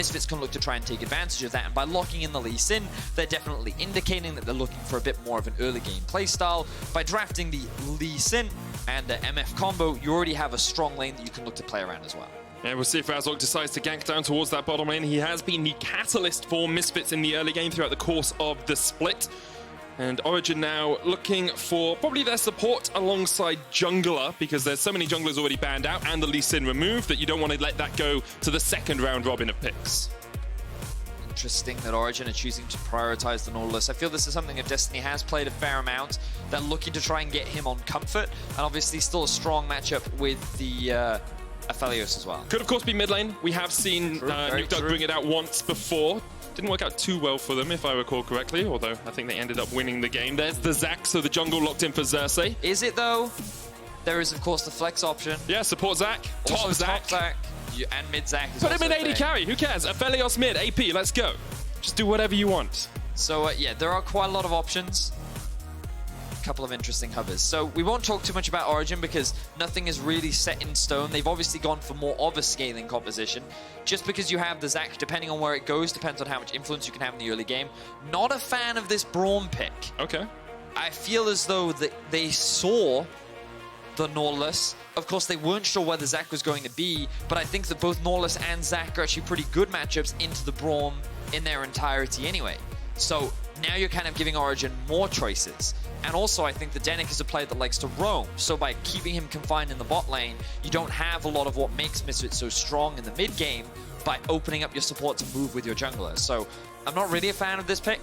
Misfits can look to try and take advantage of that, and by locking in the Lee Sin, they're definitely indicating that they're looking for a bit more of an early game playstyle. By drafting the Lee Sin and the MF combo, you already have a strong lane that you can look to play around as well. Yeah, we'll see if Razork decides to gank down towards that bottom lane. He has been the catalyst for Misfits in the early game throughout the course of the split. And Origen now looking for probably their support alongside jungler, because there's so many junglers already banned out and the Lee Sin removed that you don't want to let that go to the second round robin of picks. Interesting that Origen are choosing to prioritize the Nautilus. I feel this is something that Destiny has played a fair amount. They're looking to try and get him on comfort, and obviously still a strong matchup with the Aphelios as well. Could of course be mid lane. We have seen Nukeduck bring it out once before. Didn't work out too well for them, if I recall correctly, although I think they ended up winning the game. There's the Xerxe, so the jungle locked in for Xerxe. Is it, though? There is, of course, the flex option. Yeah, support Zac, top Zac. And mid Zac. Put him in AD carry, who cares? Aphelios mid, AP, let's go. Just do whatever you want. So, yeah, there are quite a lot of options. A couple of interesting hovers. So we won't talk too much about Origen because nothing is really set in stone. They've obviously gone for more of a scaling composition. Just because you have the Zac, depending on where it goes, depends on how much influence you can have in the early game. Not a fan of this Braum pick. Okay. I feel as though that they saw the Nautilus. Of course, they weren't sure where the Zac was going to be, but I think that both Nautilus and Zac are actually pretty good matchups into the Braum in their entirety anyway. So now you're kind of giving Origen more choices. And also, I think the Denyk is a player that likes to roam. So by keeping him confined in the bot lane, you don't have a lot of what makes Misfits so strong in the mid game by opening up your support to move with your jungler. So I'm not really a fan of this pick,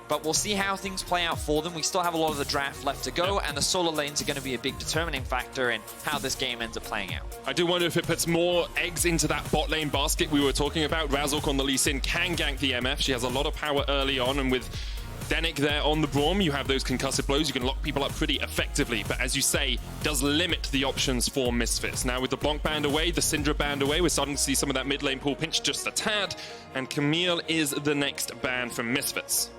but we'll see how things play out for them. We still have a lot of the draft left to go, and the solo lanes are going to be a big determining factor in how this game ends up playing out. I do wonder if it puts more eggs into that bot lane basket we were talking about. Razork on the Lee Sin can gank the MF. She has a lot of power early on, and with Denyk there on the Braum, you have those concussive blows. You can lock people up pretty effectively, but as you say, does limit the options for Misfits. Now with the Blanc band away, the Syndra band away, we're starting to see some of that mid lane pool pinch just a tad, and Camille is the next ban from Misfits.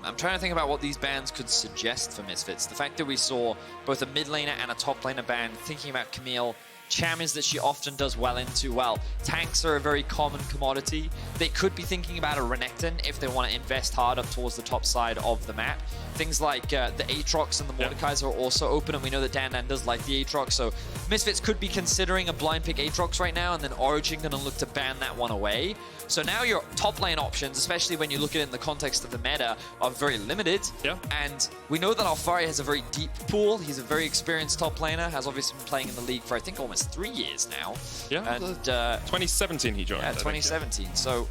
I'm trying to think about what these bans could suggest for Misfits. The fact that we saw both a mid laner and a top laner ban, thinking about Camille, champions that she often does well into. Well, tanks are a very common commodity. They could be thinking about a Renekton if they want to invest hard up towards the top side of the map. Things like the Aatrox and the Mordekaiser are also open, and we know that DanDan does like the Aatrox, so Misfits could be considering a blind pick Aatrox right now, and then Origen going to look to ban that one away. So now your top lane options, especially when you look at it in the context of the meta, are very limited. Yeah. And we know that Alphari has a very deep pool. He's a very experienced top laner, has obviously been playing in the league for I think almost 3 years now. Yeah, and 2017 he joined. Yeah, 2017. So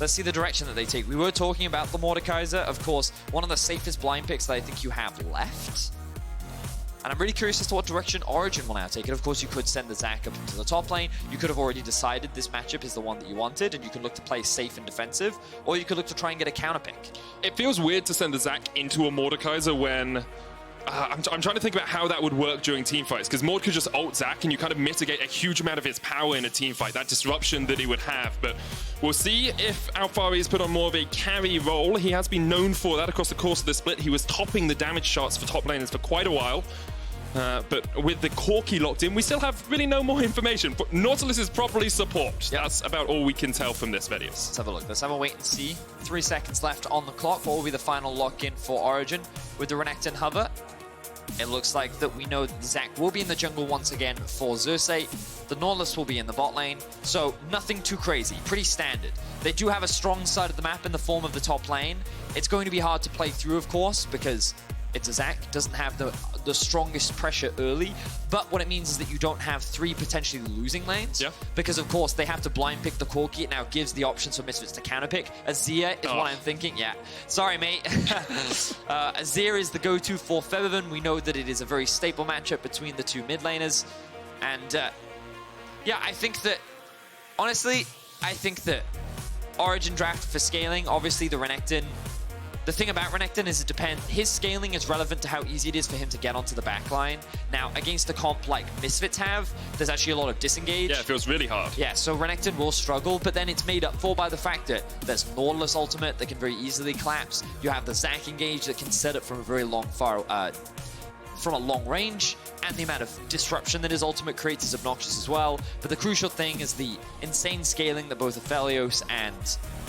let's see the direction that they take. We were talking about the Mordekaiser, of course, one of the safest blind picks that I think you have left. And I'm really curious as to what direction Origen will now take it. Of course, you could send the Zac up into the top lane. You could have already decided this matchup is the one that you wanted, and you can look to play safe and defensive, or you could look to try and get a counter pick. It feels weird to send the Zac into a Mordekaiser when I'm trying to think about how that would work during team fights, because Mord could just ult Zac and you kind of mitigate a huge amount of his power in a team fight, that disruption that he would have. But we'll see if Alphari is put on more of a carry role. He has been known for that across the course of the split. He was topping the damage charts for top laners for quite a while. But with the Corki locked in, we still have really no more information. But Nautilus is properly support. Yep. That's about all we can tell from this Vedius. Let's have a look. Let's have a wait and see. 3 seconds left on the clock. What will be the final lock-in for Origen with the Renekton hover? It looks like that we know that Zac will be in the jungle once again for Xerxe. The Nautilus will be in the bot lane. So nothing too crazy. Pretty standard. They do have a strong side of the map in the form of the top lane. It's going to be hard to play through, of course, because it's a Zac, doesn't have the strongest pressure early, but what it means is that you don't have 3 potentially losing lanes, because of course they have to blind pick the Corki. It now gives the options for Misfits to counter pick. Azir is what I'm thinking. Yeah, sorry mate. Azir is the go-to for Febiven. We know that it is a very staple matchup between the 2 mid laners, and yeah, I think that, honestly, I think that Origen draft for scaling, obviously the Renekton. The thing about Renekton is it depends. His scaling is relevant to how easy it is for him to get onto the backline. Now, against a comp like Misfits have, there's actually a lot of disengage. Yeah, it feels really hard. Yeah, so Renekton will struggle, but then it's made up for by the fact that there's Nautilus ultimate that can very easily collapse. You have the Zac engage that can set up from a very long, from a long range, and the amount of disruption that his ultimate creates is obnoxious as well. But the crucial thing is the insane scaling that both Aphelios and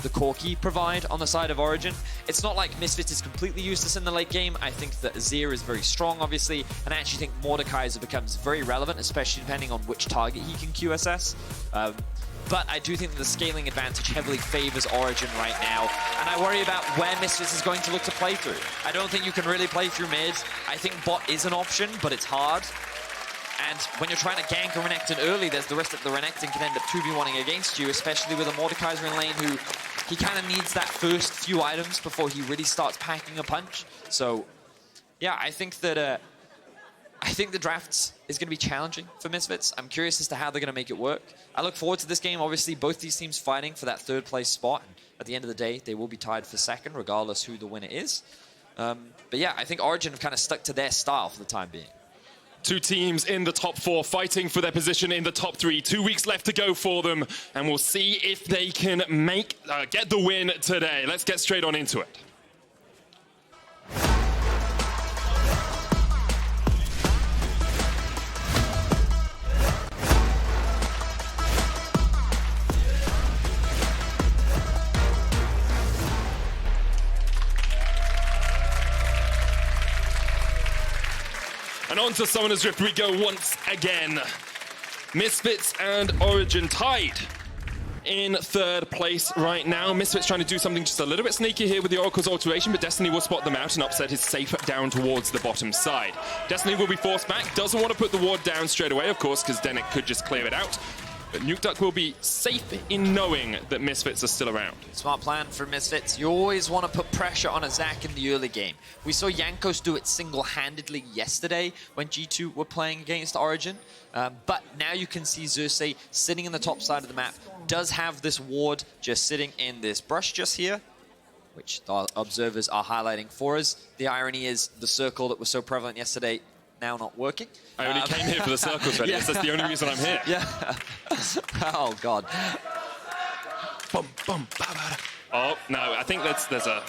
the Corki provide on the side of Origen. It's not like Misfits is completely useless in the late game. I think that Azir is very strong, obviously, and I actually think Mordekaiser becomes very relevant, especially depending on which target he can QSS. But I do think that the scaling advantage heavily favors Origen right now, and I worry about where Misfits is going to look to play through. I don't think you can really play through mid. I think bot is an option, but it's hard. And when you're trying to gank a Renekton early, there's the risk that the Renekton can end up 2v1ing against you, especially with a Mordekaiser in lane who he kind of needs that first few items before he really starts packing a punch. So, yeah, I think that the drafts is going to be challenging for Misfits. I'm curious as to how they're going to make it work. I look forward to this game. Obviously, both these teams fighting for that third place spot. At the end of the day, they will be tied for second, regardless who the winner is. But yeah, I think Origen have kind of stuck to their style for the time being. Two teams in the top 4 fighting for their position in the top 3. 2 weeks left to go for them, and we'll see if they can get the win today. Let's get straight on into it. And on to Summoner's Rift we go once again. Misfits and Origen tied in third place right now. Misfits trying to do something just a little bit sneaky here with the Oracle's alteration, but Destiny will spot them out and upset his safe down towards the bottom side. Destiny will be forced back, doesn't want to put the ward down straight away, of course, because Denyk could just clear it out. But Nukeduck will be safe in knowing that Misfits are still around. Smart plan for Misfits. You always want to put pressure on a Xerxe in the early game. We saw Jankos do it single-handedly yesterday when G2 were playing against Origen. But now you can see Xerxe sitting in the top side of the map, does have this ward just sitting in this brush just here, which the observers are highlighting for us. The irony is the circle that was so prevalent yesterday now not working. I only came here for the circles, Vedius. Yeah. That's the only reason I'm here. Yeah. Oh, God. Bum, bum, ba, ba, da. Oh, no, I think there's a...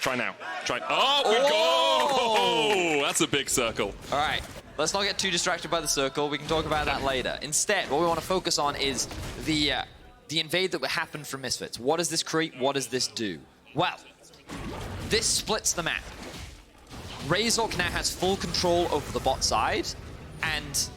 Try now. Try... Oh, we go! That's a big circle. All right. Let's not get too distracted by the circle. We can talk about that later. Instead, what we want to focus on is the invade that would happen from Misfits. What does this create? What does this do? Well, this splits the map. Razork now has full control over the bot side, and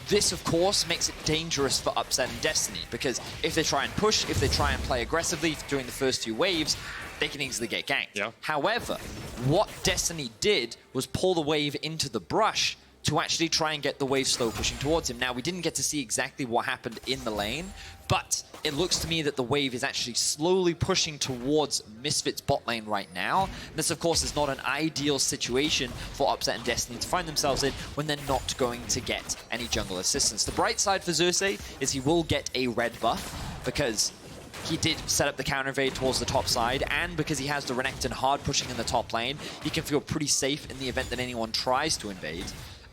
this, of course, makes it dangerous for Upset and Destiny, because if they try and push, if they try and play aggressively during the first 2 waves, they can easily get ganked. Yeah. However, what Destiny did was pull the wave into the brush to actually try and get the wave slow pushing towards him. Now, we didn't get to see exactly what happened in the lane, but it looks to me that the wave is actually slowly pushing towards Misfits bot lane right now. This, of course, is not an ideal situation for Upset and Destiny to find themselves in when they're not going to get any jungle assistance. The bright side for Xerxe is he will get a red buff, because he did set up the counter invade towards the top side, and because he has the Renekton hard pushing in the top lane, he can feel pretty safe in the event that anyone tries to invade.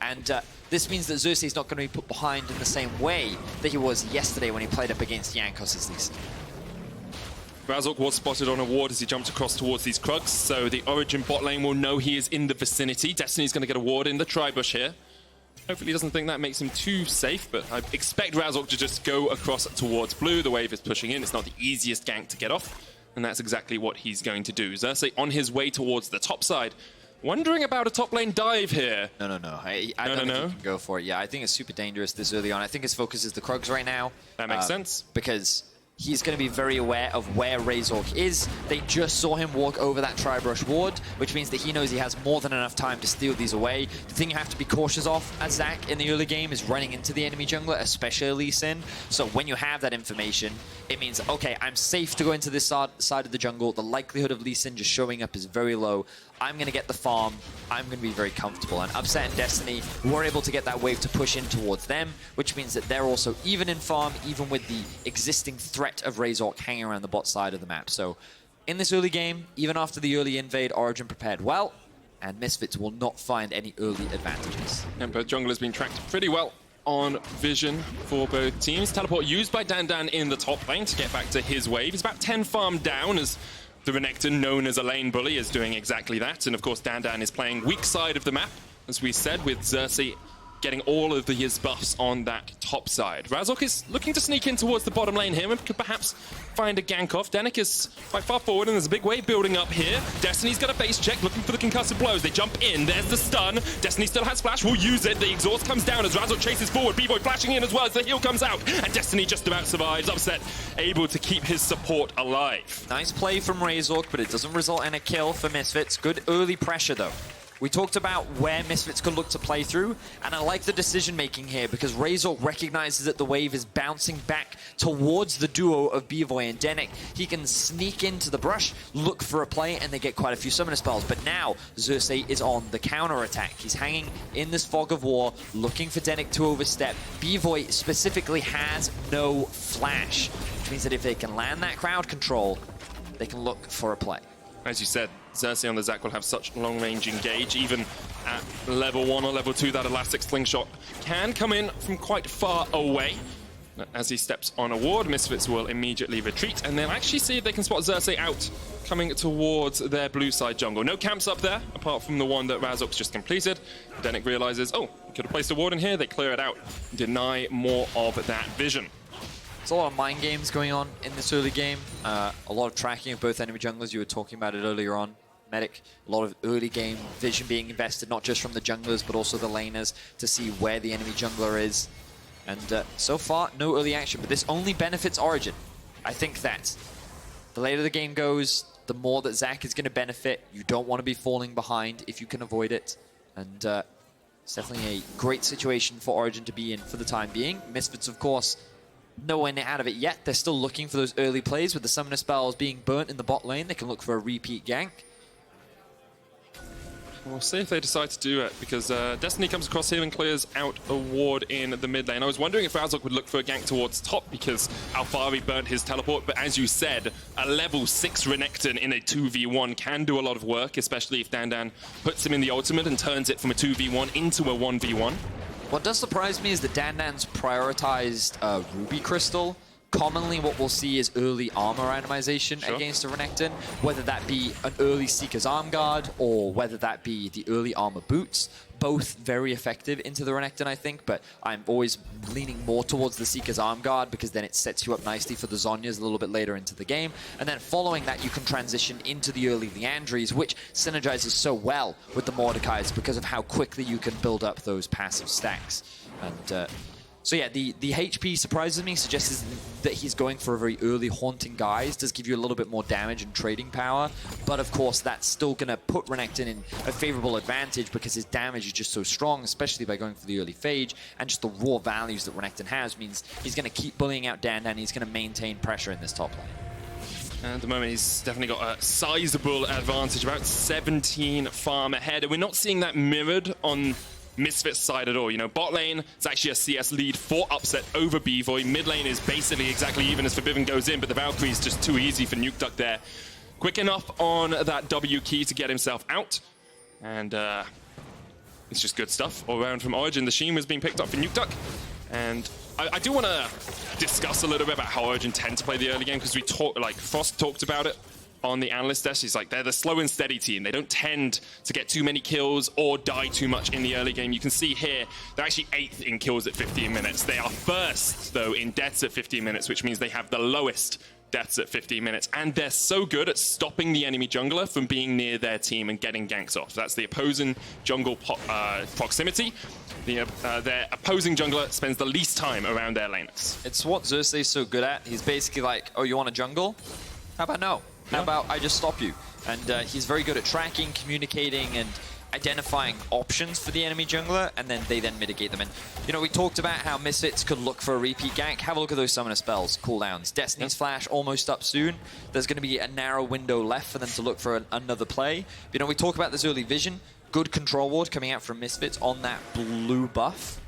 And this means that Xerxe is not going to be put behind in the same way that he was yesterday when he played up against Jankos' Lee Sin. Razork was spotted on a ward as he jumped across towards these Krugs, so the Origen bot lane will know he is in the vicinity. Destiny's going to get a ward in the tri-bush here. Hopefully he doesn't think that makes him too safe, but I expect Razork to just go across towards blue. The wave is pushing in. It's not the easiest gank to get off, and that's exactly what he's going to do. Xerxe on his way towards the top side. Wondering about a top lane dive here. No. I don't think he can go for it. Yeah, I think it's super dangerous this early on. I think his focus is the Krugs right now. That makes sense. Because he's going to be very aware of where Razork is. They just saw him walk over that tri-brush ward, which means that he knows he has more than enough time to steal these away. The thing you have to be cautious of as Xerxe in the early game is running into the enemy jungler, especially Lee Sin. So when you have that information, it means, okay, I'm safe to go into this side of the jungle. The likelihood of Lee Sin just showing up is very low. I'm going to get the farm. I'm going to be very comfortable. And Upset and Destiny were able to get that wave to push in towards them, which means that they're also even in farm, even with the existing threat of Razork hanging around the bot side of the map. So in this early game, even after the early invade, Origen prepared well, and Misfits will not find any early advantages. And both junglers being tracked pretty well on vision for both teams. Teleport used by DanDan in the top lane to get back to his wave. He's about 10 farm down as the Renekton, known as a lane bully, is doing exactly that. And of course, DanDan is playing weak side of the map as we said, with Xerxe getting all of his buffs on that top side. Razork is looking to sneak in towards the bottom lane here and could perhaps find a gank off. Denyk is quite far forward and there's a big wave building up here. Destiny's got a base check, looking for the concussive blows. They jump in, there's the stun. Destiny still has flash, will use it. The exhaust comes down as Razork chases forward. Bvoy flashing in as well as the heal comes out. And Destiny just about survives. Upset, able to keep his support alive. Nice play from Razork, but it doesn't result in a kill for Misfits. Good early pressure though. We talked about where Misfits could look to play through, and I like the decision-making here because Razork recognizes that the wave is bouncing back towards the duo of Bvoy and Denyk. He can sneak into the brush, look for a play, and they get quite a few summoner spells. But now, Xerxe is on the counter-attack. He's hanging in this fog of war, looking for Denyk to overstep. Bvoy specifically has no flash, which means that if they can land that crowd control, they can look for a play. As you said, Xerxe on the Zac will have such long-range engage. Even at level 1 or level 2, that elastic slingshot can come in from quite far away. As he steps on a ward, Misfits will immediately retreat, and they'll actually see if they can spot Xerxe out, coming towards their blue side jungle. No camps up there, apart from the one that Razork's just completed. Denyk realizes, oh, we could have placed a ward in here. They clear it out, deny more of that vision. There's a lot of mind games going on in this early game. A lot of tracking of both enemy junglers. You were talking about it earlier on, Medic. A lot of early game vision being invested, not just from the junglers, but also the laners to see where the enemy jungler is. And so far, no early action, but this only benefits Origen. I think that the later the game goes, the more that Zac is going to benefit. You don't want to be falling behind if you can avoid it. And it's definitely a great situation for Origen to be in for the time being. Misfits, of course, nowhere near out of it yet. They're still looking for those early plays with the summoner spells being burnt in the bot lane. They can look for a repeat gank. We'll see if they decide to do it, because Destiny comes across here and clears out a ward in the mid lane. I was wondering if Razork would look for a gank towards top because Alphari burnt his teleport, but as you said, a level 6 Renekton in a 2v1 can do a lot of work, especially if DanDan puts him in the ultimate and turns it from a 2v1 into a 1v1. What does surprise me is that DanDan's prioritized Ruby Crystal. Commonly what we'll see is early armor randomization against a Renekton, whether that be an early Seeker's Arm Guard or whether that be the early armor boots. Both very effective into the Renekton, I think, but I'm always leaning more towards the Seeker's Arm Guard because then it sets you up nicely for the Zhonya's a little bit later into the game. And then following that, you can transition into the early Liandry's, which synergizes so well with the Mordekaiser because of how quickly you can build up those passive stacks. And so yeah, the HP surprises me, suggests that he's going for a very early Haunting Guise, does give you a little bit more damage and trading power, but of course that's still going to put Renekton in a favorable advantage because his damage is just so strong, especially by going for the early Phage, and just the raw values that Renekton has means he's going to keep bullying out DanDan, and he's going to maintain pressure in this top lane. And at the moment, he's definitely got a sizable advantage, about 17 farm ahead, and we're not seeing that mirrored on Misfits side at all. You know, bot lane is actually a CS lead for Upset over Bvoy. Mid lane is basically exactly even as Febiven goes in, but the Valkyrie is just too easy for Nukeduck there. Quick enough on that W key to get himself out. And it's just good stuff all around from Origen. The Sheen was being picked up for Nukeduck. And I do want to discuss a little bit about how Origen tend to play the early game, because we talked, like Frost talked about it on the analyst desk. He's like, they're the slow and steady team. They don't tend to get too many kills or die too much in the early game. You can see here, they're actually 8th in kills at 15 minutes. They are 1st, though, in deaths at 15 minutes, which means they have the lowest deaths at 15 minutes. And they're so good at stopping the enemy jungler from being near their team and getting ganks off. That's the opposing jungle proximity. Their opposing jungler spends the least time around their laners. It's what Xerxe is so good at. He's basically like, oh, you want a jungle? How about no? How about I just stop you? And he's very good at tracking, communicating, and identifying options for the enemy jungler, and then they mitigate them. And, you know, we talked about how Misfits could look for a repeat gank. Have a look at those summoner spells, cooldowns. Destiny's Flash almost up soon. There's going to be a narrow window left for them to look for another play. You know, we talk about this early vision. Good control ward coming out from Misfits on that blue buff.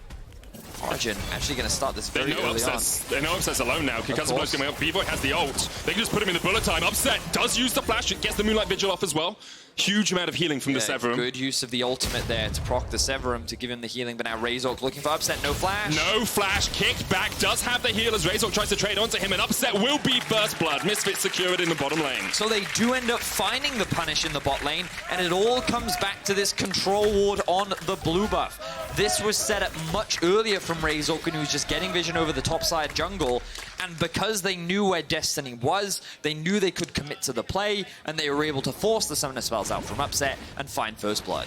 Origen actually going to start this very early on. They know Upset's alone now. Kikazablo's coming up. Bvoy has the ult. They can just put him in the bullet time. Upset does use the flash. It gets the Moonlight Vigil off as well. Huge amount of healing from the Severum. Good use of the ultimate there to proc the Severum to give him the healing, but now Razork looking for Upset, no flash. No flash, kicked back, does have the heal as Razork tries to trade onto him, and Upset will be first blood. Misfits secure it in the bottom lane. So they do end up finding the punish in the bot lane, and it all comes back to this control ward on the blue buff. This was set up much earlier from Razork, and he was just getting vision over the top side jungle, and because they knew where Destiny was, they knew they could commit to the play, and they were able to force the summoner spells out from Upset and find first blood.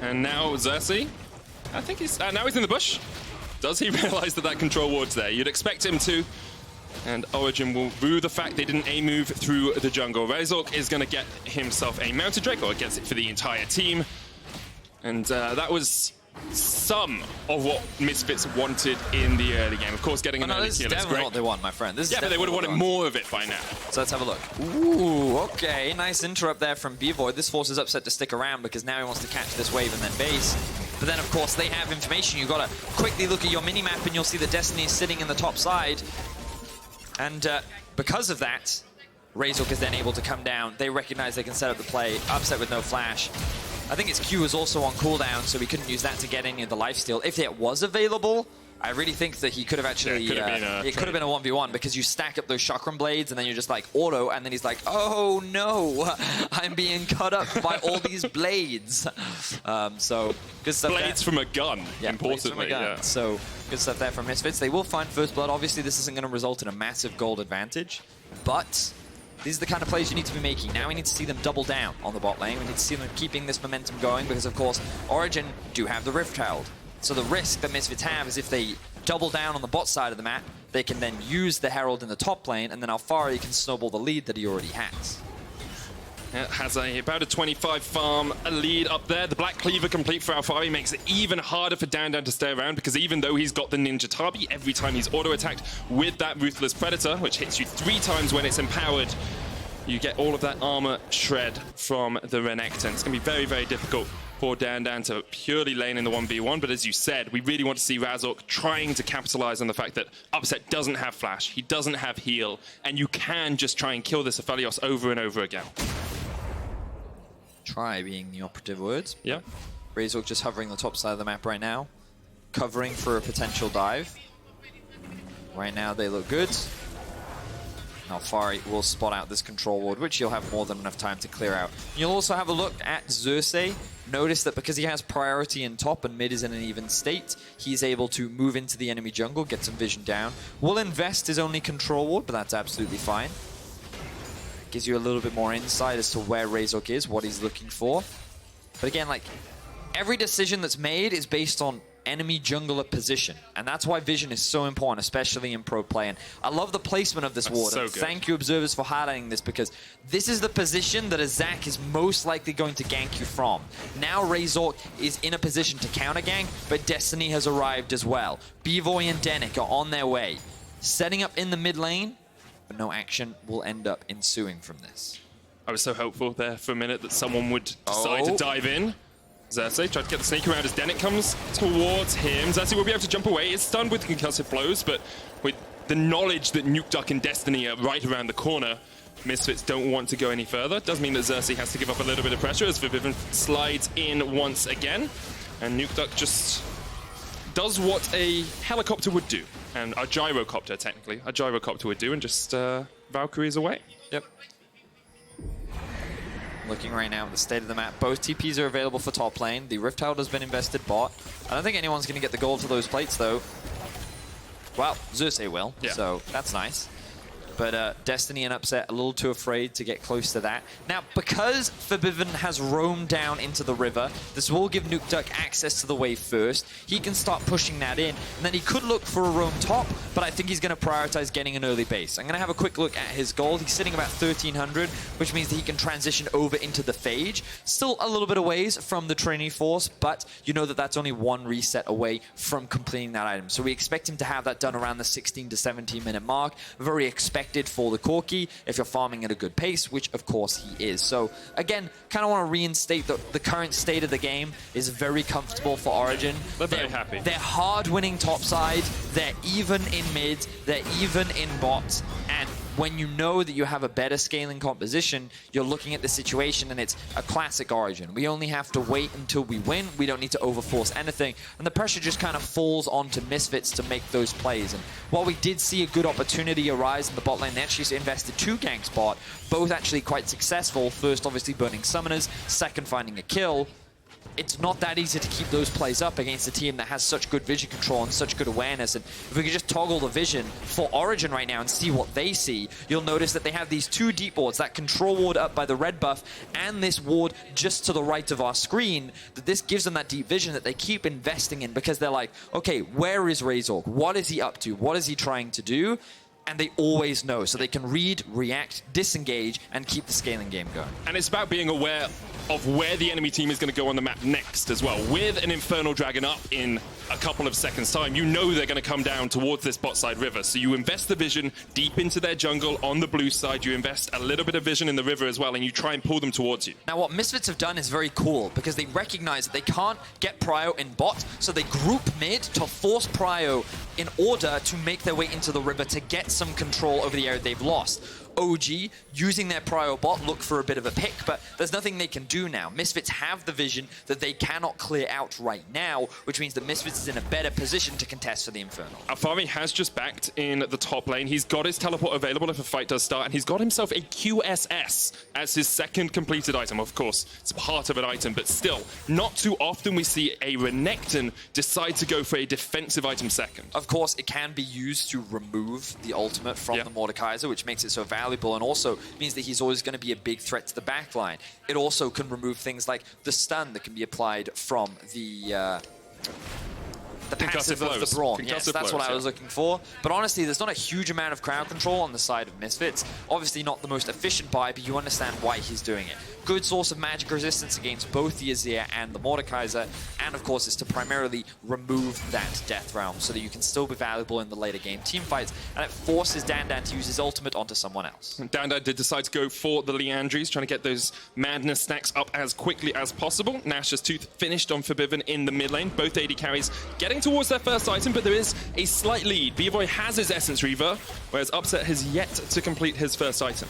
And now Xerxe, I think he's, now he's in the bush. Does he realize that control ward's there? You'd expect him to. And Origen will rue the fact they didn't A-move through the jungle. Razork is going to get himself a Mounted Drake, or gets it for the entire team. And that was some of what Misfits wanted in the early game. Of course, getting an early kill is great. What they want, my friend. This is but they would have wanted more of it by now. So let's have a look. Ooh, okay. Nice interrupt there from Bvoy. This forces Upset to stick around because now he wants to catch this wave and then base. But then, of course, they have information. You've got to quickly look at your mini-map and you'll see that Destiny is sitting in the top side. And because of that, Razork is then able to come down. They recognize they can set up the play. Upset with no flash. I think his Q was also on cooldown, so he couldn't use that to get any of the lifesteal. If it was available, I really think that he could have actually... it could have been a 1v1, because you stack up those chakram blades, and then you're just like, auto, and then he's like, oh no, I'm being cut up by all these blades. So, good stuff Blades there. from a gun, importantly. Yeah. So, good stuff there from Misfits. They will find first blood. Obviously, this isn't going to result in a massive gold advantage, but... these are the kind of plays you need to be making. Now we need to see them double down on the bot lane. We need to see them keeping this momentum going because, of course, Origen do have the Rift Herald. So the risk that Misfits have is if they double down on the bot side of the map, they can then use the Herald in the top lane, and then Alphari can snowball the lead that he already has. It has about a 25 farm lead up there. The Black Cleaver complete for Alphari makes it even harder for DanDan to stay around, because even though he's got the Ninja Tabi, every time he's auto-attacked with that Ruthless Predator, which hits you 3 times when it's empowered, you get all of that armor shred from the Renekton. It's going to be very, very difficult for DanDan to purely lane in the 1v1, but as you said, we really want to see Razork trying to capitalize on the fact that Upset doesn't have flash, he doesn't have heal, and you can just try and kill this Aphelios over and over again. Try being the operative words. Yeah. Razork just hovering the top side of the map right now, covering for a potential dive. Right now they look good. Alphari will spot out this control ward, which he'll have more than enough time to clear out. You'll also have a look at Xerxe. Notice that because he has priority in top and mid is in an even state, he's able to move into the enemy jungle, get some vision down. Will invest his only control ward, but that's absolutely fine. Gives you a little bit more insight as to where Razork is, what he's looking for. But again, like, every decision that's made is based on enemy jungler position, and that's why vision is so important, especially in pro play. And I love the placement of this ward. So thank you, observers, for highlighting this, because this is the position that a Xerxe is most likely going to gank you from. Now Razork is in a position to counter gank, but Destiny has arrived as well. Bvoy and Denyk are on their way, setting up in the mid lane, but no action will end up ensuing from this. I was so hopeful there for a minute that someone would decide to dive in. Xerxe tried to get the sneak around as Denyk comes towards him. Xerxe will be able to jump away. It's stunned with concussive blows, but with the knowledge that Nukeduck and Destiny are right around the corner, Misfits don't want to go any further. Does mean that Xerxe has to give up a little bit of pressure as Febiven slides in once again. And Nukeduck just does what a helicopter would do. And a gyrocopter, technically. A gyrocopter would do, and just Valkyries away. Yep. Looking right now at the state of the map, both TPs are available for top lane. The Rift Herald has been invested bot. I don't think anyone's going to get the gold for those plates, though. Well, Xerxe will, so that's nice. But Destiny and Upset a little too afraid to get close to that. Now, because Febiven has roamed down into the river, this will give Nukeduck access to the wave first. He can start pushing that in, and then he could look for a roam top, but I think he's going to prioritize getting an early base. I'm going to have a quick look at his gold. He's sitting about 1,300, which means that he can transition over into the Phage. Still a little bit of ways from the Trinity Force, but you know that that's only one reset away from completing that item. So we expect him to have that done around the 16 to 17 minute mark. Very expected expected for the Corki if you're farming at a good pace, which of course he is. So again, kind of want to reinstate the current state of the game is very comfortable for Origen. They're very happy. They're hard winning top side, they're even in mid, they're even in bots, and when you know that you have a better scaling composition, you're looking at the situation and it's a classic Origen. We only have to wait until we win. We don't need to overforce anything. And the pressure just kind of falls onto Misfits to make those plays. And while we did see a good opportunity arise in the bot lane, they actually invested 2 ganks bot, both actually quite successful. First, obviously, burning summoners. Second, finding a kill. It's not that easy to keep those plays up against a team that has such good vision control and such good awareness. And if we could just toggle the vision for Origen right now and see what they see, you'll notice that they have these 2 deep wards, that control ward up by the red buff and this ward just to the right of our screen, that this gives them that deep vision that they keep investing in because they're like, okay, where is Razork? What is he up to? What is he trying to do? And they always know, so they can read, react, disengage, and keep the scaling game going. And it's about being aware of where the enemy team is going to go on the map next as well. With an Infernal Dragon up in a couple of seconds' time, you know they're going to come down towards this bot side river. So you invest the vision deep into their jungle on the blue side. You invest a little bit of vision in the river as well, and you try and pull them towards you. Now, what Misfits have done is very cool, because they recognize that they can't get Prio in bot, so they group mid to force Prio in order to make their way into the river to get some control over the area they've lost. OG, using their Prio bot, look for a bit of a pick, but there's nothing they can do now. Misfits have the vision that they cannot clear out right now, which means that Misfits is in a better position to contest for the Infernal. Alphari has just backed in the top lane. He's got his teleport available if a fight does start, and he's got himself a QSS as his second completed item. Of course, it's part of an item, but still, not too often we see a Renekton decide to go for a defensive item second. Of course, it can be used to remove the ultimate from the Mordekaiser, which makes it so valuable, and also means that he's always going to be a big threat to the backline. It also can remove things like the stun that can be applied from the passive of the Braum. Yes, that's what I was looking for. But honestly, there's not a huge amount of crowd control on the side of Misfits. Obviously not the most efficient buy, but you understand why he's doing it. Good source of magic resistance against both the Azir and the Mordekaiser, and of course is to primarily remove that Death Realm so that you can still be valuable in the later game teamfights, and it forces DanDan to use his ultimate onto someone else. DanDan did decide to go for the Liandry's, trying to get those Madness stacks up as quickly as possible. Nash's Tooth finished on Febiven in the mid lane. Both AD carries getting towards their first item, but there is a slight lead. Bvoy has his Essence Reaver, whereas Upset has yet to complete his first item.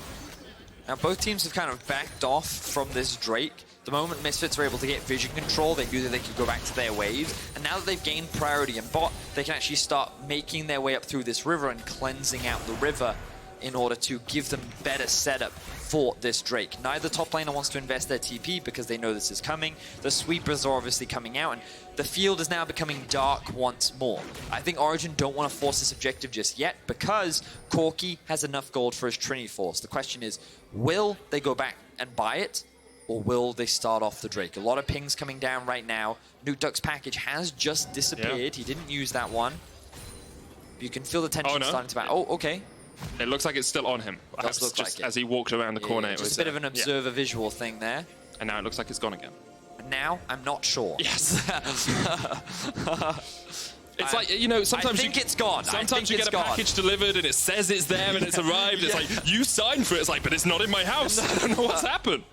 Now, both teams have kind of backed off from this Drake. The moment Misfits were able to get vision control, they knew that they could go back to their waves. And now that they've gained priority in bot, they can actually start making their way up through this river and cleansing out the river in order to give them better setup for this Drake. Neither top laner wants to invest their TP because they know this is coming. The sweepers are obviously coming out, and the field is now becoming dark once more. I think Origen don't want to force this objective just yet because Corki has enough gold for his Trinity Force. The question is, will they go back and buy it, or will they start off the Drake? A lot of pings coming down right now. Nukeduck's package has just disappeared. He didn't use that one. You can feel the tension starting to back. Oh, okay. It looks like it's still on him. Does look like it. As he walked around the corner. Yeah, just a bit of an observer visual thing there. And now it looks like it's gone again. And now, I'm not sure. Yes. It's like, you know, sometimes I think it's gone. Sometimes you get a package delivered and it says it's there and it's arrived. It's like, you signed for it. It's like, but it's not in my house. I don't know what's happened.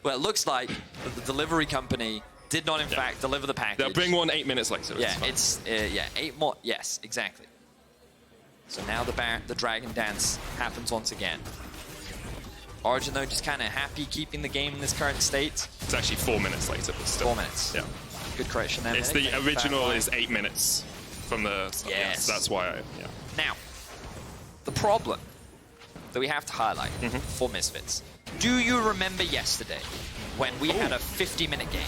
Well, it looks like the delivery company did not, in fact, deliver the package. They'll bring one 8 minutes later. Yeah, it's 8 more. Yes, exactly. So now the Dragon Dance happens once again. Origen, though, just kind of happy keeping the game in this current state. It's actually 4 minutes later, but still. 4 minutes. Yeah. Good correction there. It's the original is 8 minutes from the start. Yes. That's why Now, the problem that we have to highlight for Misfits. Do you remember yesterday when we had a 50-minute game?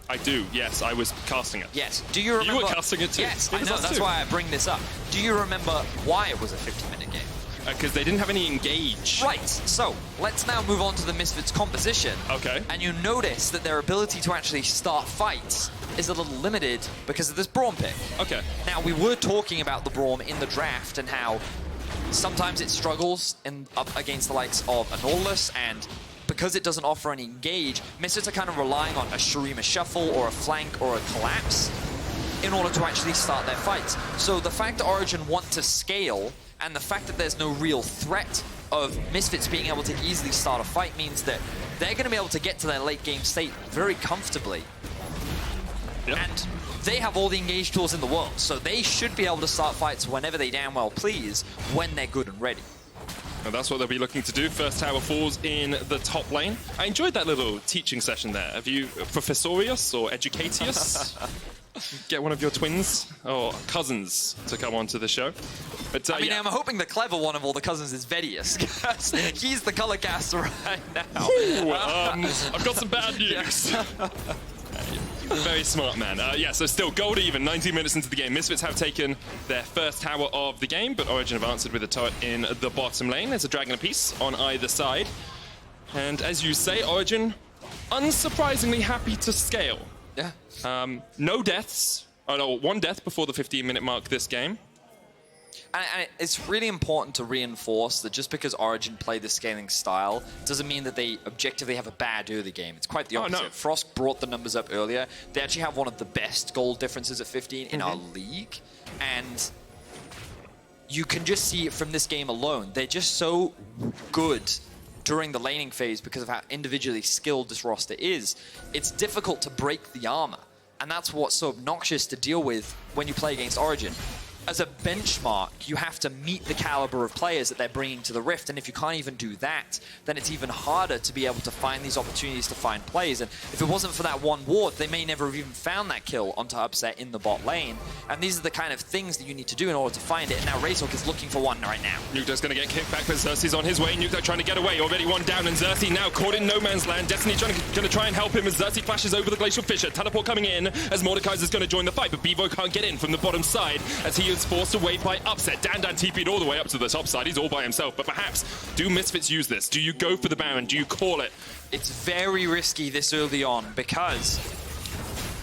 I do, yes. I was casting it. Yes. Do you remember? You were casting it too. Yes, I know. That's why I bring this up. Do you remember why it was a 50-minute game? Because they didn't have any engage. Right. So let's now move on to the Misfits composition. Okay. And you notice that their ability to actually start fights is a little limited because of this Braum pick. Okay. Now, we were talking about the Braum in the draft and how sometimes it struggles up against the likes of a Nautilus, and because it doesn't offer any engage, Misfits are kind of relying on a Shurima Shuffle or a flank or a collapse in order to actually start their fights. So the fact that Origen want to scale And the fact that there's no real threat of Misfits being able to easily start a fight means that they're going to be able to get to their late game state very comfortably. Yep. And they have all the engage tools in the world, so they should be able to start fights whenever they damn well please, when they're good and ready. And that's what they'll be looking to do. First tower falls in the top lane. I enjoyed that little teaching session there. Have you Professorius or Educatius? Get one of your twins or cousins to come onto the show. But I mean, yeah. I'm hoping the clever one of all the cousins is Vedius, because he's the color caster right now. Ooh, I've got some bad news. Very smart, man. Yeah, so still gold even, 19 minutes into the game. Misfits have taken their first tower of the game, but Origen have answered with a turret in the bottom lane. There's a dragon apiece on either side. And as you say, Origen, unsurprisingly happy to scale. Yeah. No deaths. Oh no, 1 death before the 15-minute mark this game. And it's really important to reinforce that just because Origen play the scaling style doesn't mean that they objectively have a bad early game. It's quite the opposite. Oh, no. Frost brought the numbers up earlier. They actually have one of the best gold differences at 15 in our league. And you can just see it from this game alone. They're just so good during the laning phase because of how individually skilled this roster is. It's difficult to break the armor. And that's what's so obnoxious to deal with when you play against Origen. As a benchmark, you have to meet the caliber of players that they're bringing to the Rift, and if you can't even do that, then it's even harder to be able to find these opportunities to find plays. And if it wasn't for that one ward, they may never have even found that kill onto Upset in the bot lane. And these are the kind of things that you need to do in order to find it, and now Razork is looking for one right now. Nukeduck's going to get kicked back, but Xerxe's on his way. Nukeduck trying to get away, already one down, and Xerxe now caught in no man's land. Destiny going to try and help him as Xerxe flashes over the Glacial Fissure. Teleport coming in as Mordekaiser's going to join the fight, but Bvoy can't get in from the bottom side as he is forced away by Upset. DanDan TP'd all the way up to the top side. He's all by himself, but perhaps do Misfits use this? Do you go for the Baron? Do you call it? It's very risky this early on because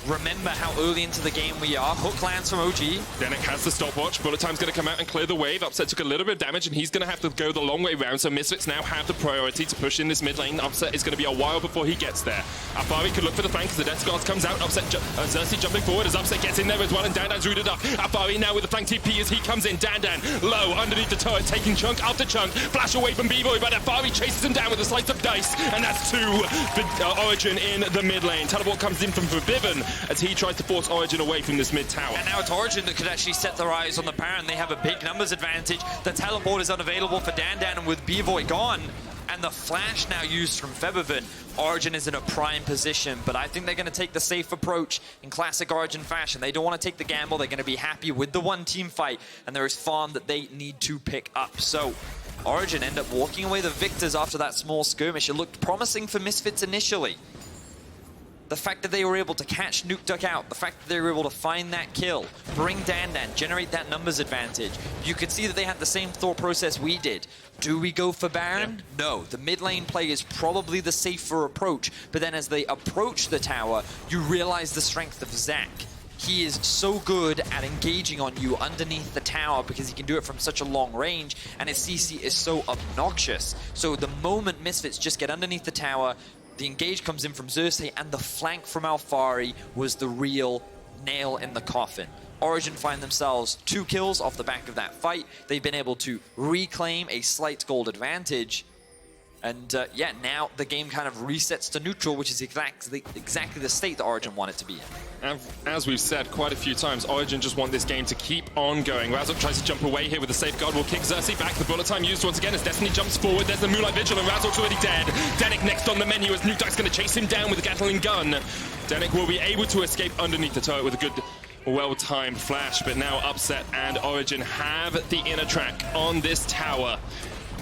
remember how early into the game we are. Hook lands from OG. Denyk has the stopwatch. Bullet Time's going to come out and clear the wave. Upset took a little bit of damage, and he's going to have to go the long way round. So Misfits now have the priority to push in this mid lane. Upset is going to be a while before he gets there. Alphari could look for the flank as the Death Guard comes out. Upset, Xerxe jumping forward as Upset gets in there as well, and DanDan's rooted up. Alphari now with the flank TP as he comes in. DanDan low underneath the turret, taking chunk after chunk. Flash away from Bvoy, but Alphari chases him down with a slice of dice, and that's 2 for Origen in the mid lane. Teleport comes in from Febiven as he tries to force Origen away from this mid tower. And now it's Origen that could actually set their eyes on the Baron. They have a big numbers advantage. The teleport is unavailable for DanDan, and with Bvoy gone, and the flash now used from Febiven, Origen is in a prime position, but I think they're going to take the safe approach in classic Origen fashion. They don't want to take the gamble. They're going to be happy with the one team fight, and there is farm that they need to pick up. So Origen end up walking away the victors after that small skirmish. It looked promising for Misfits initially. The fact that they were able to catch Nukeduck out, the fact that they were able to find that kill, bring DanDan, generate that numbers advantage. You could see that they had the same thought process we did. Do we go for Baron? Yeah. No. The mid lane play is probably the safer approach, but then as they approach the tower, you realize the strength of Xerxe. He is so good at engaging on you underneath the tower because he can do it from such a long range, and his CC is so obnoxious. So the moment Misfits just get underneath the tower, the engage comes in from Xerxe, and the flank from Alphari was the real nail in the coffin. Origen find themselves 2 kills off the back of that fight. They've been able to reclaim a slight gold advantage. And yeah, now the game kind of resets to neutral, which is exactly the state that Origen want it to be in. As we've said quite a few times, Origen just want this game to keep on going. Razork tries to jump away here with the safeguard, will kick Xerxe back. The bullet time used once again as Destiny jumps forward. There's the Moonlight Vigil, and Razork's already dead. Denyk next on the menu as Nukeduck's going to chase him down with a Gatling gun. Denyk will be able to escape underneath the turret with a good, well-timed flash, but now Upset and Origen have the inner track on this tower.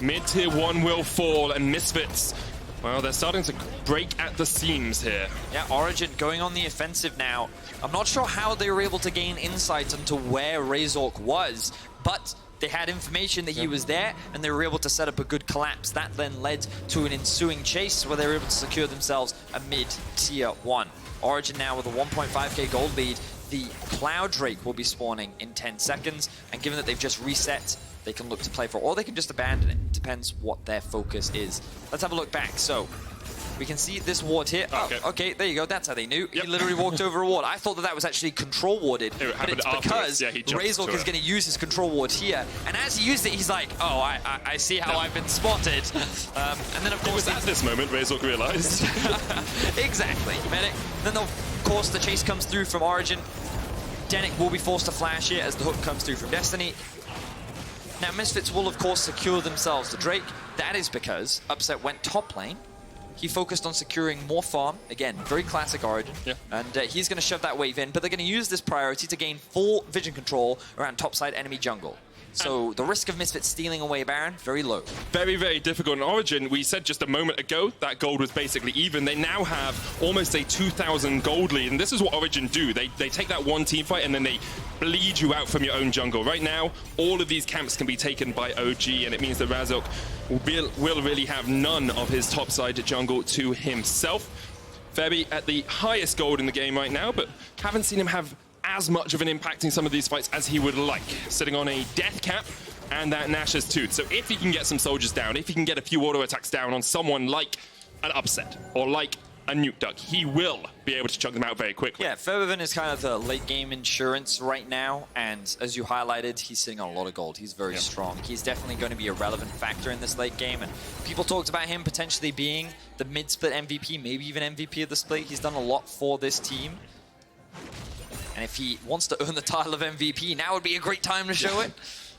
Mid-tier 1 will fall, and Misfits, well, they're starting to break at the seams here. Yeah, Origen going on the offensive now. I'm not sure how they were able to gain insight into where Razork was, but they had information that he was there, and they were able to set up a good collapse. That then led to an ensuing chase where they were able to secure themselves a mid-tier 1. Origen now with a 1.5k gold lead. The Cloud Drake will be spawning in 10 seconds, and given that they've just reset, they can look to play for, or they can just abandon it. Depends what their focus is. Let's have a look back. So, We can see this ward here. Okay. Oh, okay, there you go. That's how they knew. Yep. He literally walked over a ward. I thought that that was actually control warded, but it's because Razork is going to use his control ward here. And as he used it, he's like, oh, I see how I've been spotted. And then, of course, at this moment, Razork realized. Exactly. Medic. Then, of course, the chase comes through from Origen. Denyk will be forced to flash here as the hook comes through from Destiny. Now, Misfits will, of course, secure themselves the Drake. That is because Upset went top lane. He focused on securing more farm. Again, very classic Origen. Yeah. And he's going to shove that wave in, but they're going to use this priority to gain full vision control around topside enemy jungle. So the risk of Misfits stealing away Baron, very low. Very, very difficult in Origen. We said just a moment ago that gold was basically even. They now have almost a 2,000 gold lead, and this is what Origen do. They take that one team fight and then they bleed you out from your own jungle. Right now, all of these camps can be taken by OG, and it means that Razork will really have none of his topside jungle to himself. Febi at the highest gold in the game right now, but haven't seen him have as much of an impact in some of these fights as he would like, sitting on a death cap and that Nash's tooth. So if he can get some soldiers down, if he can get a few auto attacks down on someone like an Upset or like a Nukeduck, he will be able to chunk them out very quickly. Yeah, Febiven is kind of the late game insurance right now, and as you highlighted, he's sitting on a lot of gold. He's very strong. He's definitely going to be a relevant factor in this late game, and people talked about him potentially being the mid-split MVP, maybe even MVP of the split. He's done a lot for this team. And if he wants to earn the title of MVP, now would be a great time to show it.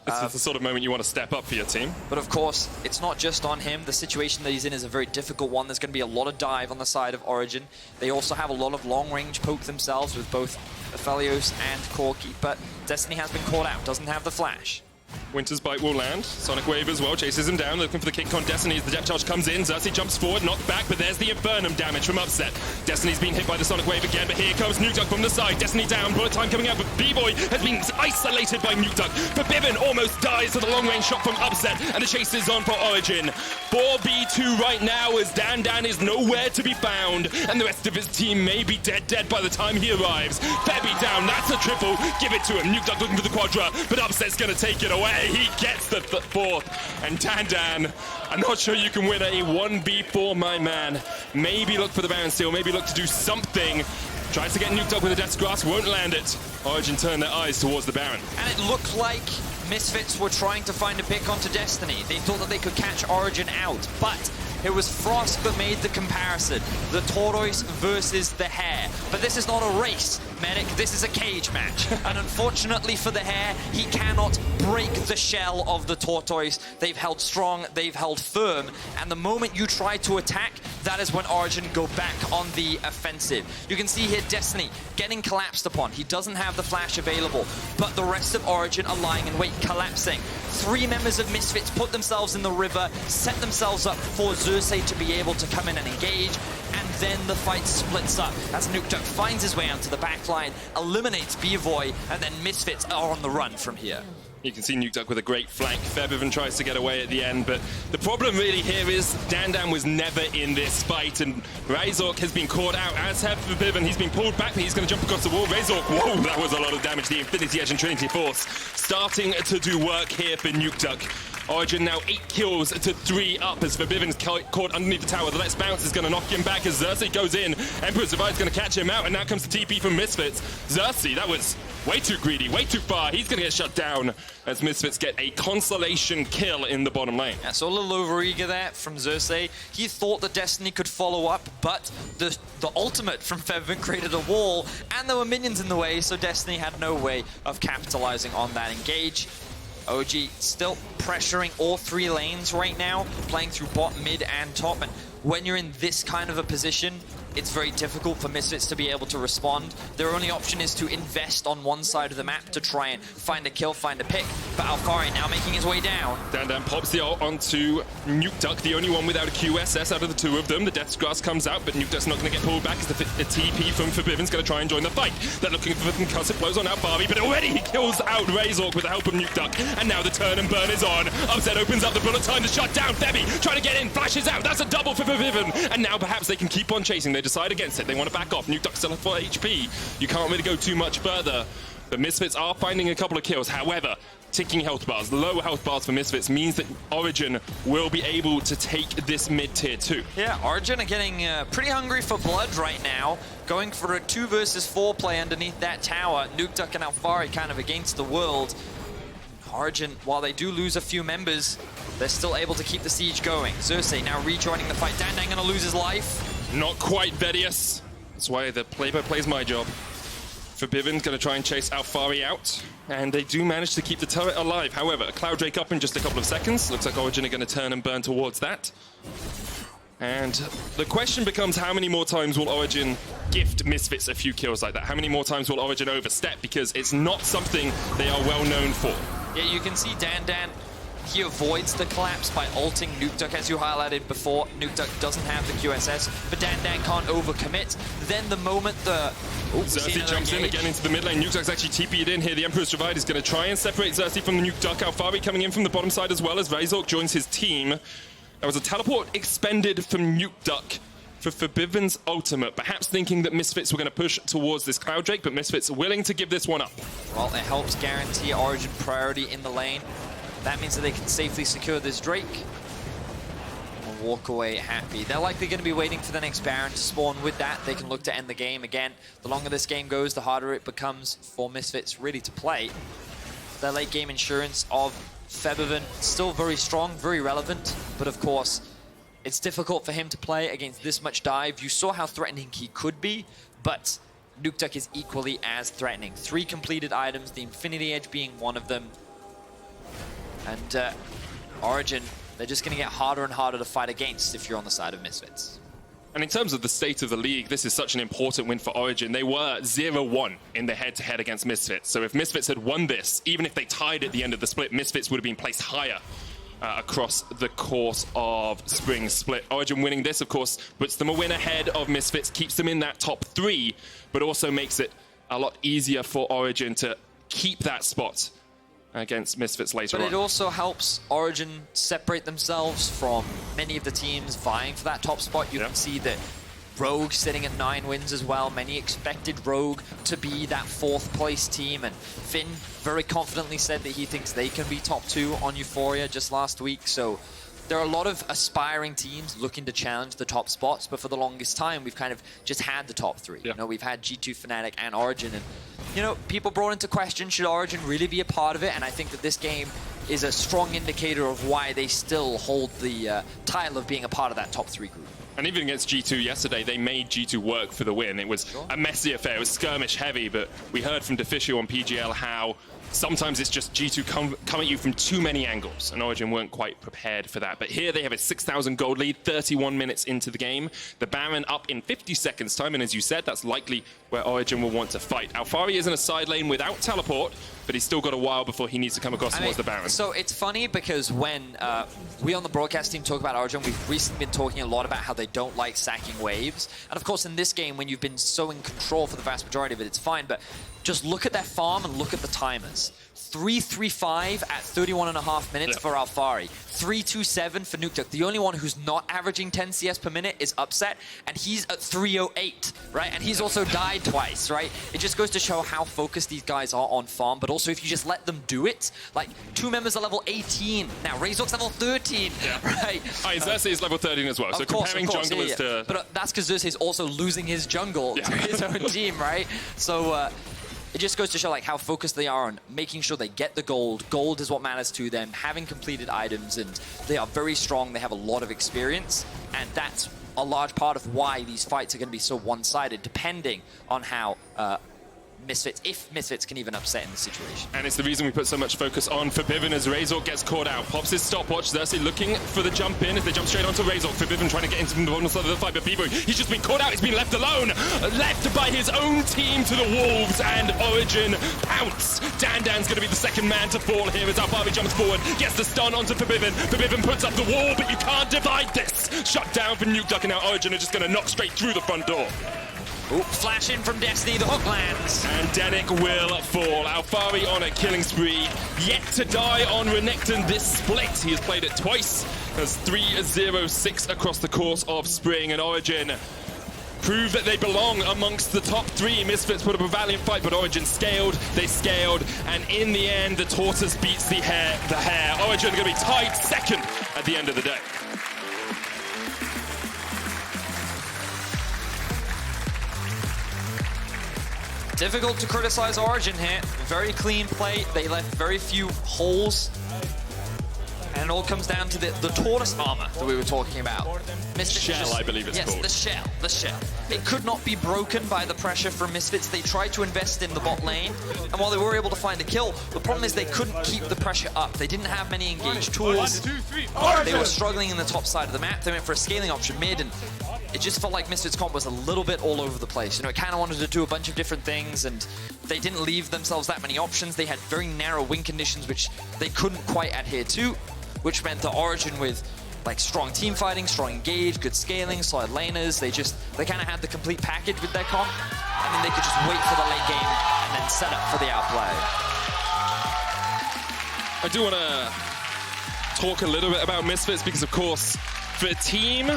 This is the sort of moment you want to step up for your team. But of course, it's not just on him. The situation that he's in is a very difficult one. There's going to be a lot of dive on the side of Origen. They also have a lot of long-range poke themselves with both Aphelios and Corki. But Destiny has been caught out, doesn't have the flash. Winter's Bite will land. Sonic Wave as well, chases him down, looking for the kick on Destiny as the depth charge comes in. Xerxe jumps forward, knocked back, but there's the Infernum damage from Upset. Destiny's been hit by the Sonic Wave again, but here comes Nukeduck from the side. Destiny down, bullet time coming out, but Bvoy has been isolated by Nukeduck. Febiven almost dies to the long-range shot from Upset, and the chase is on for Origen. 4v2 right now as DanDan is nowhere to be found, and the rest of his team may be dead by the time he arrives. Febi down, that's a triple, give it to him. Nukeduck looking for the quadra, but Upset's gonna take it away. He gets the fourth, and DanDan, I'm not sure you can win a 1v4, my man. Maybe look for the Baron steal, maybe look to do something. Tries to get Nukeduck with the Death's Grasp, won't land it. Origen turn their eyes towards the Baron. And it looked like Misfits were trying to find a pick onto Destiny. They thought that they could catch Origen out, but it was Frost that made the comparison. The tortoise versus the hare. But this is not a race, Medic. This is a cage match. And unfortunately for the hare, he cannot break the shell of the tortoise. They've held strong, they've held firm. And the moment you try to attack, that is when Origen go back on the offensive. You can see here Destiny getting collapsed upon. He doesn't have the flash available, but the rest of Origen are lying in wait, collapsing. 3 members of Misfits put themselves in the river, set themselves up for Xerxe to be able to come in and engage, and then the fight splits up as Nukeduck finds his way onto the backline, eliminates Bvoy, and then Misfits are on the run from here. You can see Nukeduck with a great flank. Febiven tries to get away at the end, but the problem really here is DanDan was never in this fight, and Razork has been caught out, as have Febiven. He's been pulled back, but he's going to jump across the wall. Razork, whoa, that was a lot of damage. The Infinity Edge and Trinity Force starting to do work here for Nukeduck. Origen now 8 kills to 3 up as Febiven's caught underneath the tower. The Let's Bounce is going to knock him back as Xerxe goes in. Emperor's Divide's going to catch him out, and now comes the TP from Misfits. Xerxe, that was way too greedy, way too far. He's going to get shut down as Misfits get a consolation kill in the bottom lane. Yeah, so a little overeager there from Xerxe. He thought that Destiny could follow up, but the ultimate from Febiven created a wall, and there were minions in the way, so Destiny had no way of capitalizing on that engage. OG still pressuring all 3 lanes right now, playing through bot, mid, and top. And when you're in this kind of a position, it's very difficult for Misfits to be able to respond. Their only option is to invest on one side of the map to try and find a kill, find a pick. But Alphari now making his way down. DanDan pops the ult onto Nukeduck, the only one without a QSS out of the 2 of them. The Death's Grasp comes out, but Nukeduck's not going to get pulled back as the TP from Febiven's going to try and join the fight. They're looking for the concussive blows on Alphari, but already he kills out Razork with the help of Nukeduck. And now the turn and burn is on. Upset opens up the bullet time to shut down Febi, trying to get in, flashes out. That's a double for Febiven. And now perhaps they can keep on chasing. They decide against it. They want to back off. Nukeduck still at 4 HP. You can't really go too much further. But Misfits are finding a couple of kills. However, ticking health bars, low health bars for Misfits means that Origen will be able to take this mid-tier 2. Yeah, Origen are getting pretty hungry for blood right now, going for a 2 versus 4 play underneath that tower. Nukeduck and Alphari kind of against the world. Origen, while they do lose a few members, they're still able to keep the siege going. Xerxe now rejoining the fight. DanDan gonna lose his life. Not quite Vedius. That's why the play-by-play is my job. Febiven's going to try and chase Alphari out, and they do manage to keep the turret alive. However, Cloud Drake up in just a couple of seconds. Looks like Origen are going to turn and burn towards that. And the question becomes, how many more times will Origen gift Misfits a few kills like that? How many more times will Origen overstep? Because it's not something they are well known for. Yeah, you can see DanDan, he avoids the collapse by ulting Nukeduck, as you highlighted before. Nukeduck doesn't have the QSS, but DanDan can't overcommit. Then the moment the... Xerxe jumps in again into the mid lane. Nukeduck's actually TP'd in here. The Emperor's Divide is going to try and separate Xerxe from the Nukeduck. Alphari coming in from the bottom side as well as Razork joins his team. There was a teleport expended from Nukeduck for Febiven's ultimate, perhaps thinking that Misfits were going to push towards this Cloud Drake, but Misfits are willing to give this one up. Well, it helps guarantee Origen priority in the lane. That means that they can safely secure this Drake and walk away happy. They're likely going to be waiting for the next Baron to spawn. With that, they can look to end the game again. The longer this game goes, the harder it becomes for Misfits really to play. Their late game insurance of Febiven still very strong, very relevant, but of course, it's difficult for him to play against this much dive. You saw how threatening he could be, but Nukeduck is equally as threatening. 3 completed items, the Infinity Edge being one of them. And Origen, they're just going to get harder and harder to fight against if you're on the side of Misfits. And in terms of the state of the league, this is such an important win for Origen. They were 0-1 in the head-to-head against Misfits. So if Misfits had won this, even if they tied at the end of the split, Misfits would have been placed higher across the course of Spring Split. Origen winning this, of course, puts them a win ahead of Misfits, keeps them in that top 3, but also makes it a lot easier for Origen to keep that spot against Misfits later on. But it also helps Origen separate themselves from many of the teams vying for that top spot. You can see that Rogue sitting at 9 wins as well. Many expected Rogue to be that 4th place team, and Finn very confidently said that he thinks they can be top 2 on Euphoria just last week. So there are a lot of aspiring teams looking to challenge the top spots, but for the longest time, we've kind of just had the top 3. You know, we've had G2, Fnatic, and Origen, and you know, people brought into question, should Origen really be a part of it? And I think that this game is a strong indicator of why they still hold the title of being a part of that top 3 group. And even against G2 yesterday, they made G2 work for the win. It was a messy affair. It was skirmish heavy, but we heard from Deficio on PGL how sometimes it's just G2 come at you from too many angles, and Origen weren't quite prepared for that. But here they have a 6,000 gold lead, 31 minutes into the game. The Baron up in 50 seconds time, and as you said, that's likely where Origen will want to fight. Alphari is in a side lane without teleport, but he's still got a while before he needs to come across towards the Baron. So it's funny because when we on the broadcast team talk about Origen, we've recently been talking a lot about how they don't like sacking waves. And of course in this game, when you've been so in control for the vast majority of it, it's fine. But just look at their farm and look at the timers. 3-3-5 at 31.5 minutes for Alphari. 3-2-7 for Nukeduck. The only one who's not averaging 10 CS per minute is Upset, and he's at 3:08, right? And he's also died twice, right? It just goes to show how focused these guys are on farm, but also if you just let them do it, like 2 members are level 18. Now Razork's level 13, right? Xerxe is level 13 as well, so comparing junglers to... But that's because Xerxe is also losing his jungle to his own team, right? So it just goes to show like how focused they are on making sure they get the gold. Gold is what matters to them, having completed items, and they are very strong. They have a lot of experience, and that's a large part of why these fights are going to be so one-sided, depending on how Misfits, if Misfits can even upset in the situation. And it's the reason we put so much focus on Febiven as Razork gets caught out. Pops his stopwatch. Xerxe looking for the jump in as they jump straight onto Razork. Febiven trying to get into the bottom side of the fight, but Bvoy, he's just been caught out. He's been left alone. Left by his own team to the wolves, and Origen pounce. DanDan's going to be the second man to fall here as Alphari jumps forward, gets the stun onto Febiven. Febiven puts up the wall, but you can't divide this. Shut down for Nukeduck, and now Origen are just going to knock straight through the front door. Ooh, flash in from Destiny, the hook lands. And Denyk will fall. Alphari on a killing spree. Yet to die on Renekton this split. He has played it twice. There's 3-0-6 across the course of Spring, and Origen prove that they belong amongst the top 3. Misfits put up a valiant fight, but Origen scaled, they scaled, and in the end, the tortoise beats the hare. Origen going to be tied second at the end of the day. Difficult to criticize Origen here. Very clean play. They left very few holes. And it all comes down to the tortoise armor that we were talking about. Misfits Shell, I believe it's called. Yes, the shell. It could not be broken by the pressure from Misfits. They tried to invest in the bot lane, and while they were able to find a kill, the problem is they couldn't keep the pressure up. They didn't have many engaged tools. They were struggling in the top side of the map. They went for a scaling option mid, and it just felt like Misfits comp was a little bit all over the place. You know, it kind of wanted to do a bunch of different things, and they didn't leave themselves that many options. They had very narrow win conditions, which they couldn't quite adhere to, which meant that Origen with like strong team fighting, strong engage, good scaling, solid laners, they kind of had the complete package with their comp, and then they could just wait for the late game and then set up for the outplay. I do want to talk a little bit about Misfits because, of course, for a team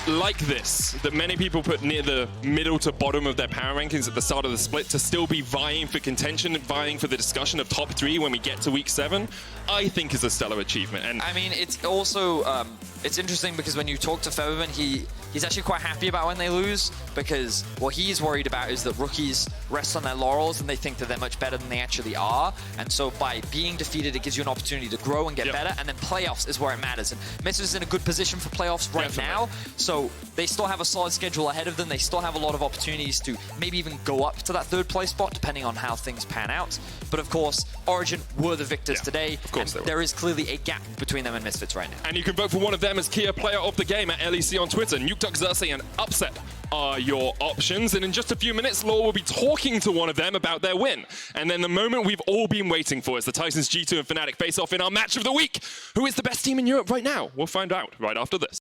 like this, that many people put near the middle to bottom of their power rankings at the start of the split, to still be vying for contention and vying for the discussion of top 3 when we get to week 7, I think is a stellar achievement. And I mean, it's also, it's interesting because when you talk to Febiven, he's actually quite happy about when they lose, because what he's worried about is that rookies rest on their laurels and they think that they're much better than they actually are. And so by being defeated, it gives you an opportunity to grow and get better, and then playoffs is where it matters. And Misfits is in a good position for playoffs right now, so they still have a solid schedule ahead of them. They still have a lot of opportunities to maybe even go up to that 3rd place spot, depending on how things pan out. But of course, Origen were the victors today. Of course there is clearly a gap between them and Misfits right now. And you can vote for one of them as Kia Player of the Game at LEC on Twitter. Nukeduck, Xerxe, and Upset are your options. And in just a few minutes, Law will be talking to one of them about their win. And then the moment we've all been waiting for is the Titans G2 and Fnatic face off in our match of the week. Who is the best team in Europe right now? We'll find out right after this.